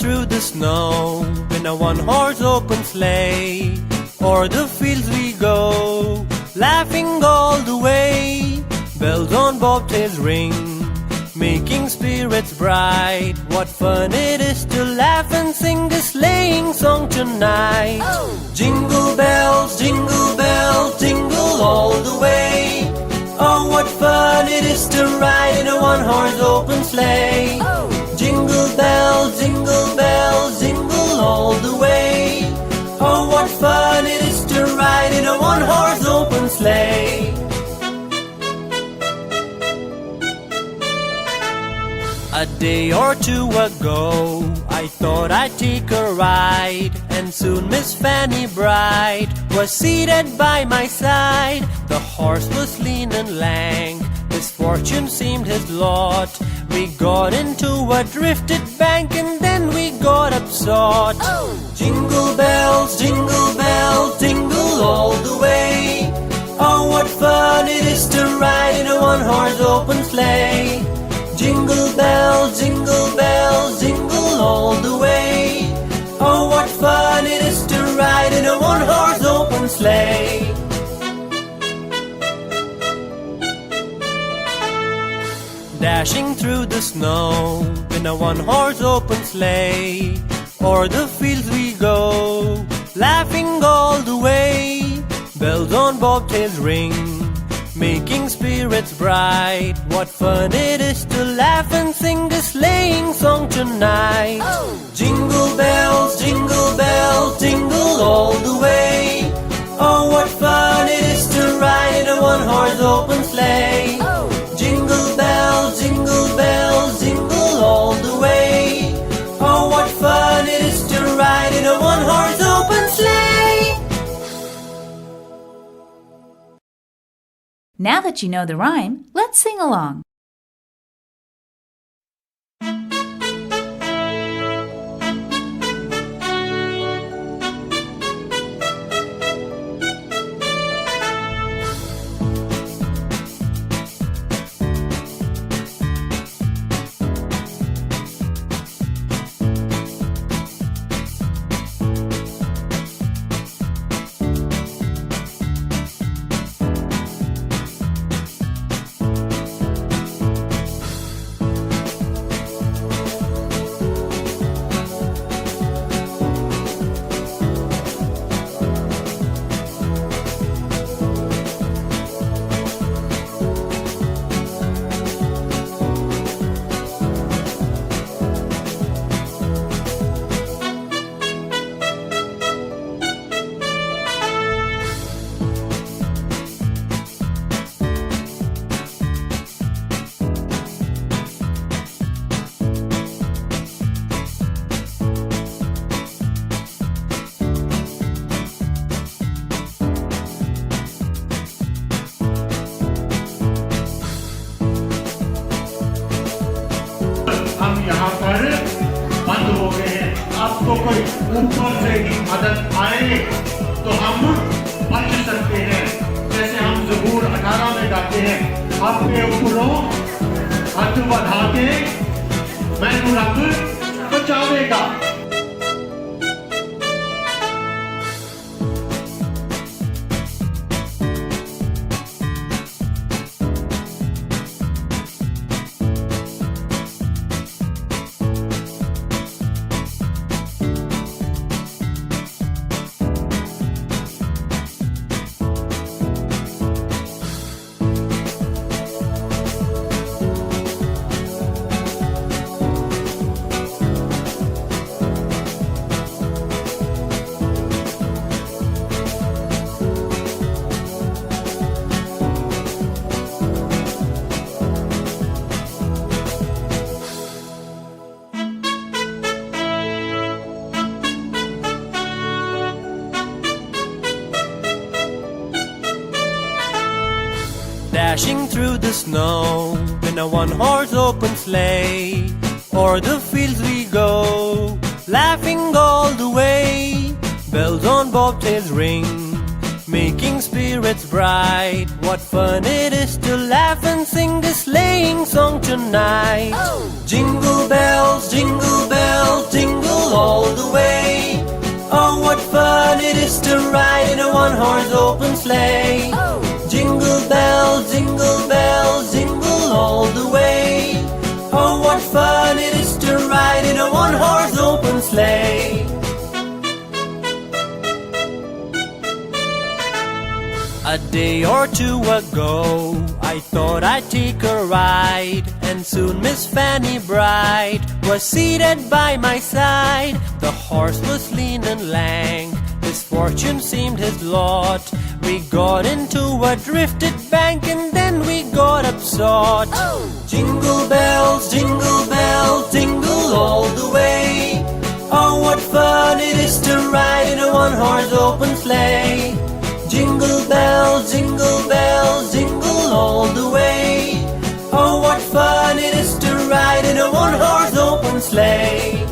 through the snow in a one-horse open sleigh. O'er the fields we go, laughing all the way. Bells on bobtails ring, making spirits bright. What fun it is to laugh and sing this sleighing song tonight. Jingle bells, jingle all the way. Oh, what fun it is to ride in a one-horse open sleigh. Jingle bells, jingle all the way. Oh, what fun it is to ride in a one-horse open sleigh. A day or two ago, I thought I'd take a ride, and soon Miss Fanny Bright was seated by my side. The horse was lean and lank, misfortune seemed his lot. We got into a drifted bank, and then we got upsot. Jingle bells, jingle all the way. Oh, what fun it is to ride in a one-horse open sleigh. Jingle bells, jingle all the way. Oh, what fun it is to ride in a one-horse open sleigh. Dashing through the snow in a one-horse open sleigh. O'er the fields we go, laughing all the way. Bells on bobtails ring, making spirits bright. What fun it is to laugh and sing this sleighing song tonight. Jingle bells, jingle all the way. Oh, what fun it is to ride in a one-horse open sleigh. Jingle bells, jingle all the way. Oh, what fun it is to ride in a one-horse open sleigh. Now that you know the rhyme, let's sing along. हम यहाँ पर बंद हो गए हैं। आपको कोई ऊपर से मदद आए तो हम बच सकते हैं। जैसे हम ज़बूर 18 में गाते हैं, अपने ऊपरों हाथ बढ़ा के मैनू रब बचावेगा। Dashing through the snow in a one-horse open sleigh. O'er the fields we go, laughing all the way. Bells on bobtails ring, making spirits bright. What fun it is to laugh and sing this sleighing song tonight. Jingle bells, jingle all the way. Oh, what fun it is to ride in a one-horse open sleigh. Jingle bells, jingle all the way. Oh, what fun it is to ride in a one-horse open sleigh. A day or two ago, I thought I'd take a ride, and soon Miss Fanny Bright was seated by my side. The horse was lean and lank, misfortune seemed his lot. We got into a drifted bank, and then we got upsot. Jingle bells, jingle all the way. Oh, what fun it is to ride in a one-horse open sleigh. Jingle bells, jingle all the way. Oh, what fun it is to ride in a one-horse open sleigh.